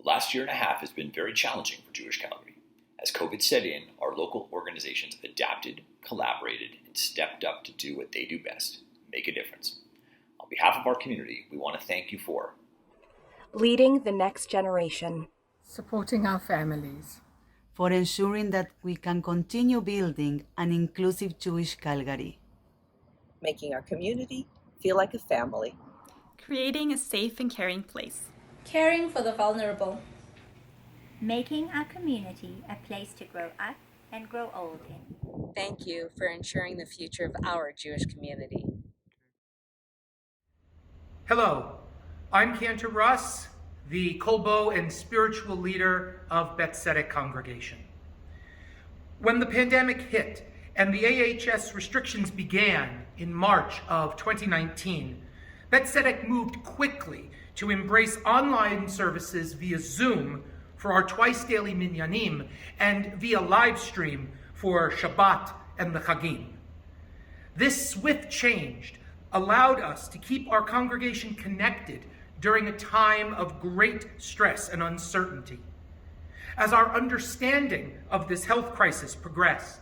The last year and a half has been very challenging for Jewish Calgary. As COVID set in, our local organizations adapted, collaborated, and stepped up to do what they do best, make a difference. On behalf of our community, we want to thank you for leading the next generation, supporting our families, for ensuring that we can continue building an inclusive Jewish Calgary, making our community feel like a family, creating a safe and caring place, caring for the vulnerable, making our community a place to grow up and grow old in. Thank you for ensuring the future of our Jewish community. Hello, I'm Cantor Russ, the Kolbo and spiritual leader of TZEDEC congregation. When the pandemic hit and the AHS restrictions began in March of 2019, TZEDEC moved quickly to embrace online services via Zoom for our twice daily minyanim and via live stream for Shabbat and the Chagim. This swift change allowed us to keep our congregation connected during a time of great stress and uncertainty. As our understanding of this health crisis progressed,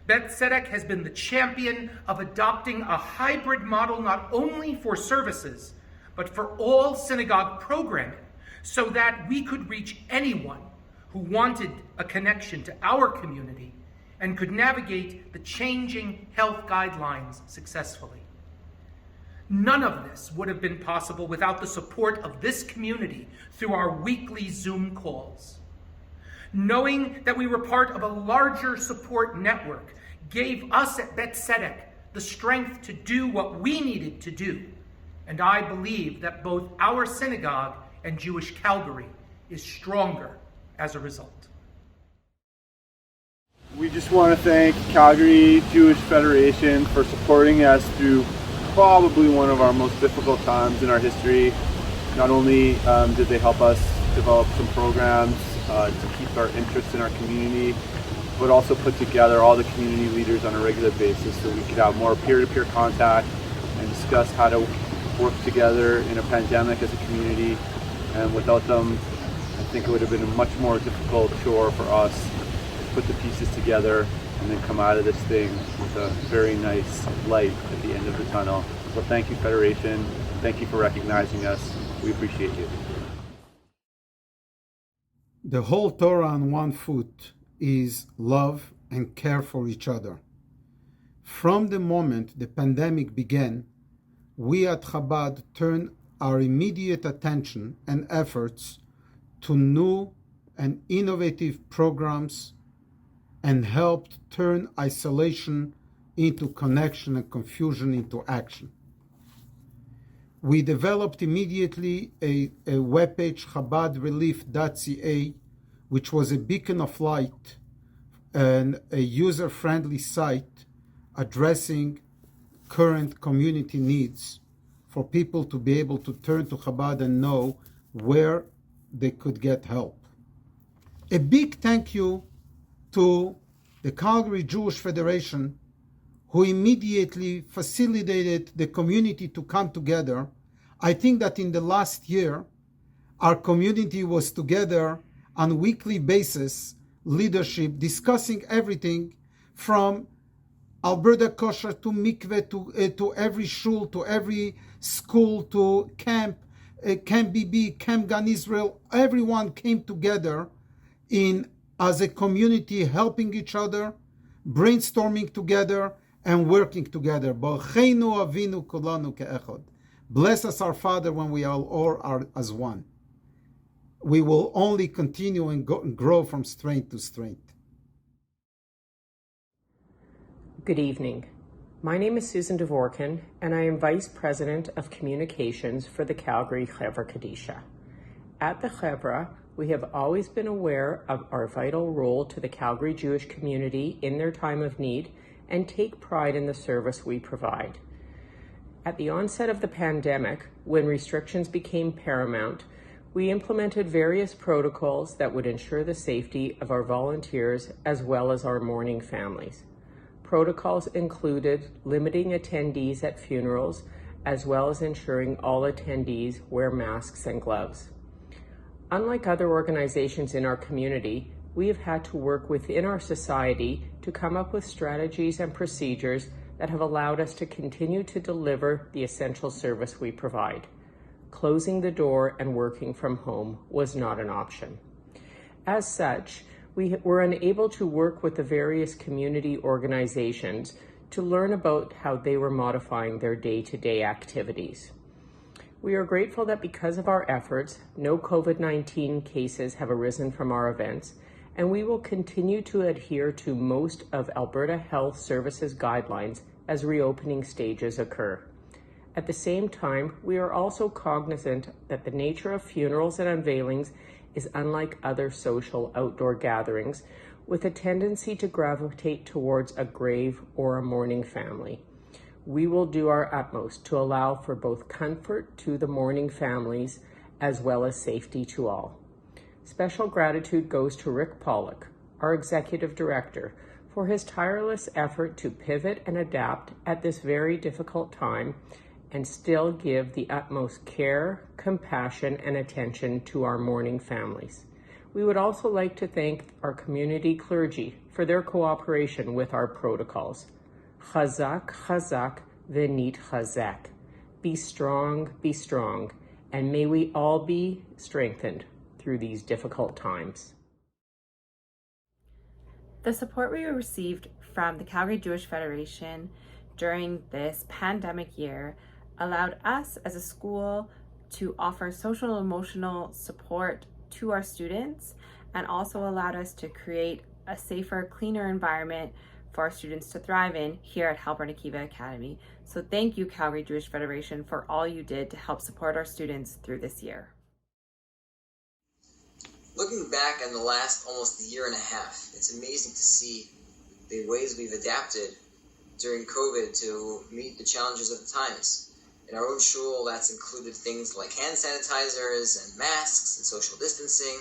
TZEDEC has been the champion of adopting a hybrid model not only for services, but for all synagogue programming, so that we could reach anyone who wanted a connection to our community and could navigate the changing health guidelines successfully. None of this would have been possible without the support of this community through our weekly Zoom calls. Knowing that we were part of a larger support network gave us at TZEDEC the strength to do what we needed to do, and I believe that both our synagogue and Jewish Calgary is stronger as a result. We just want to thank Calgary Jewish Federation for supporting us through probably one of our most difficult times in our history. Not only did they help us develop some programs to keep our interest in our community, but also put together all the community leaders on a regular basis so we could have more peer-to-peer contact and discuss how to work together in a pandemic as a community. And without them, I think it would have been a much more difficult chore for us to put the pieces together and then come out of this thing with a very nice light at the end of the tunnel. So thank you, Federation. Thank you for recognizing us. We appreciate you. The whole Torah on one foot is love and care for each other. From the moment the pandemic began, we at Chabad turned our immediate attention and efforts to new and innovative programs and helped turn isolation into connection and confusion into action. We developed immediately a webpage, chabadrelief.ca, which was a beacon of light and a user-friendly site addressing current community needs for people to be able to turn to Chabad and know where they could get help. A big thank you to the Calgary Jewish Federation, who immediately facilitated the community to come together. I think that in the last year, our community was together on a weekly basis, leadership, discussing everything from Alberta Kosher to mikveh, to every shul, to every school, to Camp BB, Camp Gan Israel. Everyone came together as a community, helping each other, brainstorming together, and working together. Bless us, our Father, when we all are as one. We will only continue and grow from strength to strength. Good evening. My name is Susan Dvorkin, and I am Vice President of Communications for the Calgary CHEVRA KADISHA. At the CHEVRA, we have always been aware of our vital role to the Calgary Jewish community in their time of need and take pride in the service we provide. At the onset of the pandemic, when restrictions became paramount, we implemented various protocols that would ensure the safety of our volunteers as well as our mourning families. Protocols included limiting attendees at funerals, as well as ensuring all attendees wear masks and gloves. Unlike other organizations in our community, we have had to work within our society to come up with strategies and procedures that have allowed us to continue to deliver the essential service we provide. Closing the door and working from home was not an option. As such, we were unable to work with the various community organizations to learn about how they were modifying their day-to-day activities. We are grateful that because of our efforts, no COVID-19 cases have arisen from our events, and we will continue to adhere to most of Alberta Health Services guidelines as reopening stages occur. At the same time, we are also cognizant that the nature of funerals and unveilings is unlike other social outdoor gatherings, with a tendency to gravitate towards a grave or a mourning family. We will do our utmost to allow for both comfort to the mourning families as well as safety to all. Special gratitude goes to Rick Pollock, our Executive Director, for his tireless effort to pivot and adapt at this very difficult time and still give the utmost care, compassion, and attention to our mourning families. We would also like to thank our community clergy for their cooperation with our protocols. Chazak, chazak, v'nit chazak. Be strong, and may we all be strengthened through these difficult times. The support we received from the Calgary Jewish Federation during this pandemic year allowed us as a school to offer social and emotional support to our students, and also allowed us to create a safer, cleaner environment for our students to thrive in here at Halpern Akiva Academy. So thank you, Calgary Jewish Federation, for all you did to help support our students through this year. Looking back on the last almost year and a half, it's amazing to see the ways we've adapted during COVID to meet the challenges of the times. In our own shul, that's included things like hand sanitizers and masks and social distancing,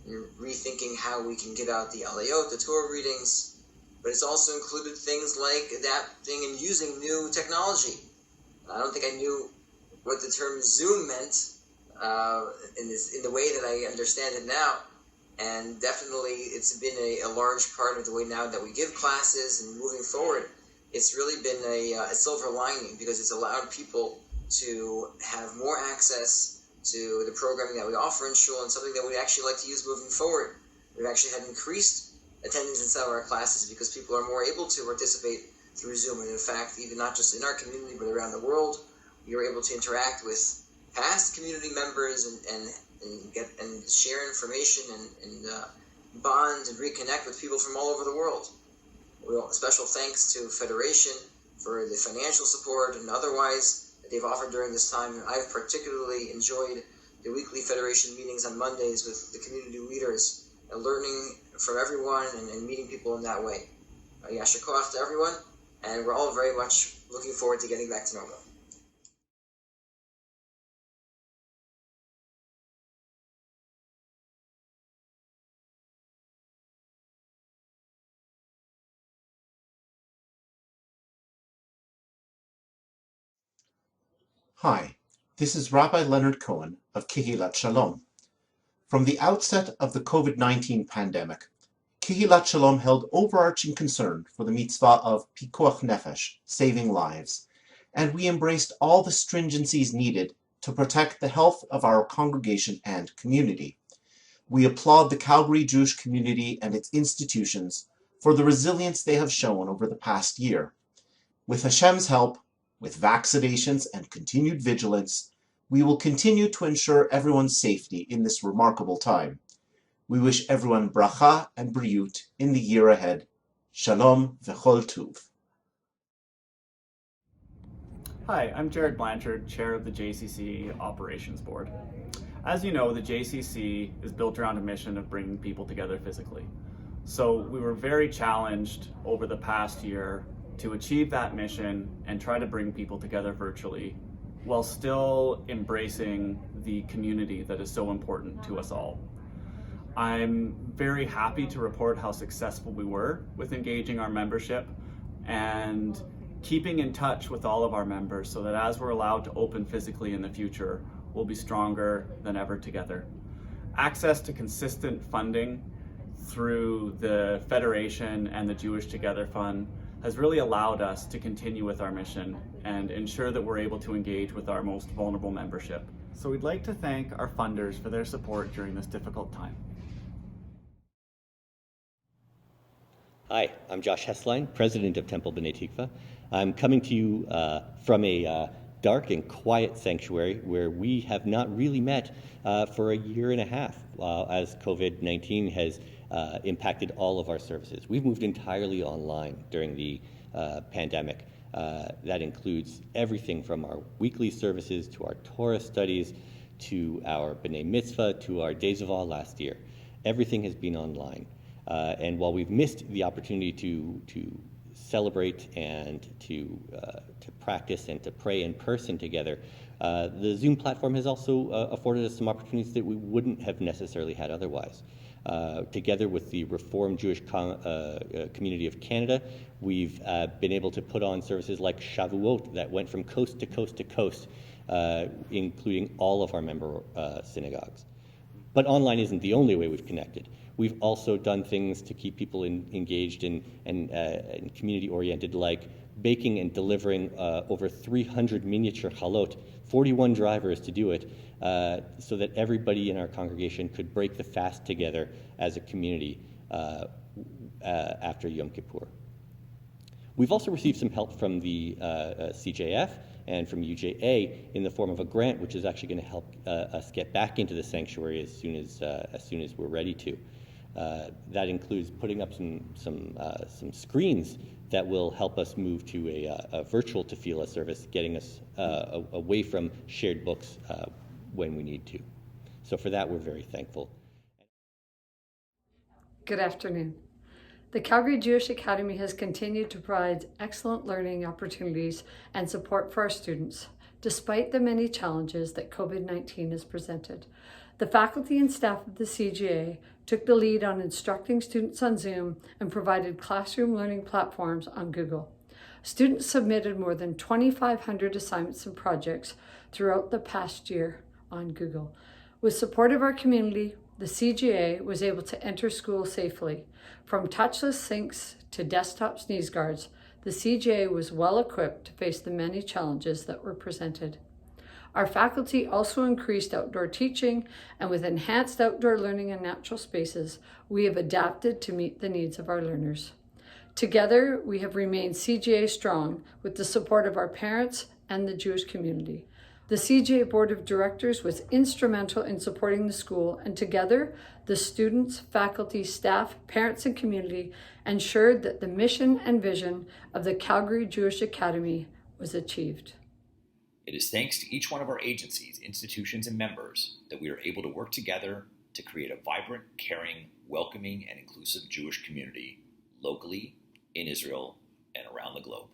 and rethinking how we can get out the alayot, the Torah readings. But it's also included things like adapting and using new technology. I don't think I knew what the term Zoom meant in the way that I understand it now. And definitely it's been a large part of the way now that we give classes, and moving forward, it's really been a silver lining, because it's allowed people to have more access to the programming that we offer in shul, and something that we'd actually like to use moving forward. We've actually had increased attendance in some of our classes because people are more able to participate through Zoom. And in fact, even not just in our community, but around the world, you're able to interact with past community members and share information and bond and reconnect with people from all over the world. Special thanks to Federation for the financial support and otherwise that they've offered during this time. I've particularly enjoyed the weekly Federation meetings on Mondays with the community leaders, and learning from everyone and meeting people in that way. Yasher koach to everyone, and we're all very much looking forward to getting back to normal. Hi, this is Rabbi Leonard Cohen of Kehilat Shalom. From the outset of the COVID-19 pandemic, Kehilat Shalom held overarching concern for the mitzvah of pikuach nefesh, saving lives, and we embraced all the stringencies needed to protect the health of our congregation and community. We applaud the Calgary Jewish community and its institutions for the resilience they have shown over the past year. With Hashem's help, with vaccinations and continued vigilance, we will continue to ensure everyone's safety in this remarkable time. We wish everyone bracha and briut in the year ahead. Shalom v'chol tuv. Hi, I'm Jared Blanchard, Chair of the JCC Operations Board. As you know, the JCC is built around a mission of bringing people together physically. So we were very challenged over the past year to achieve that mission and try to bring people together virtually while still embracing the community that is so important to us all. I'm very happy to report how successful we were with engaging our membership and keeping in touch with all of our members so that as we're allowed to open physically in the future, we'll be stronger than ever together. Access to consistent funding through the Federation and the Jewish Together Fund has really allowed us to continue with our mission and ensure that we're able to engage with our most vulnerable membership. So we'd like to thank our funders for their support during this difficult time. Hi, I'm Josh Hesslein, president of Temple B'nai Tikva. I'm coming to you from a dark and quiet sanctuary where we have not really met for a year and a half as COVID-19 has impacted all of our services. We've moved entirely online during the pandemic. That includes everything from our weekly services to our Torah studies to our B'nai Mitzvah to our Days of Awe last year. Everything has been online. And while we've missed the opportunity to celebrate and to practice and to pray in person together, the Zoom platform has also afforded us some opportunities that we wouldn't have necessarily had otherwise. Together with the Reformed Jewish Community of Canada, we've been able to put on services like Shavuot that went from coast to coast to coast, including all of our member synagogues. But online isn't the only way we've connected. We've also done things to keep people engaged and community-oriented, like baking and delivering over 300 miniature chalot, 41 drivers to do it, so that everybody in our congregation could break the fast together as a community after Yom Kippur. We've also received some help from the CJF and from UJA in the form of a grant, which is actually going to help us get back into the sanctuary as soon as we're ready to. That includes putting up some screens that will help us move to a virtual tefillah service, getting us away from shared books when we need to. So for that, we're very thankful. Good afternoon. The Calgary Jewish Academy has continued to provide excellent learning opportunities and support for our students, despite the many challenges that COVID-19 has presented. The faculty and staff of the CGA took the lead on instructing students on Zoom and provided classroom learning platforms on Google. Students submitted more than 2,500 assignments and projects throughout the past year on Google. With support of our community, the CGA was able to enter school safely. From touchless sinks to desktop sneeze guards, the CGA was well equipped to face the many challenges that were presented. Our faculty also increased outdoor teaching, and with enhanced outdoor learning in natural spaces, we have adapted to meet the needs of our learners. Together, we have remained CGA strong with the support of our parents and the Jewish community. The CGA Board of Directors was instrumental in supporting the school, and together, the students, faculty, staff, parents, and community ensured that the mission and vision of the Calgary Jewish Academy was achieved. It is thanks to each one of our agencies, institutions, and members that we are able to work together to create a vibrant, caring, welcoming, and inclusive Jewish community locally, in Israel, and around the globe.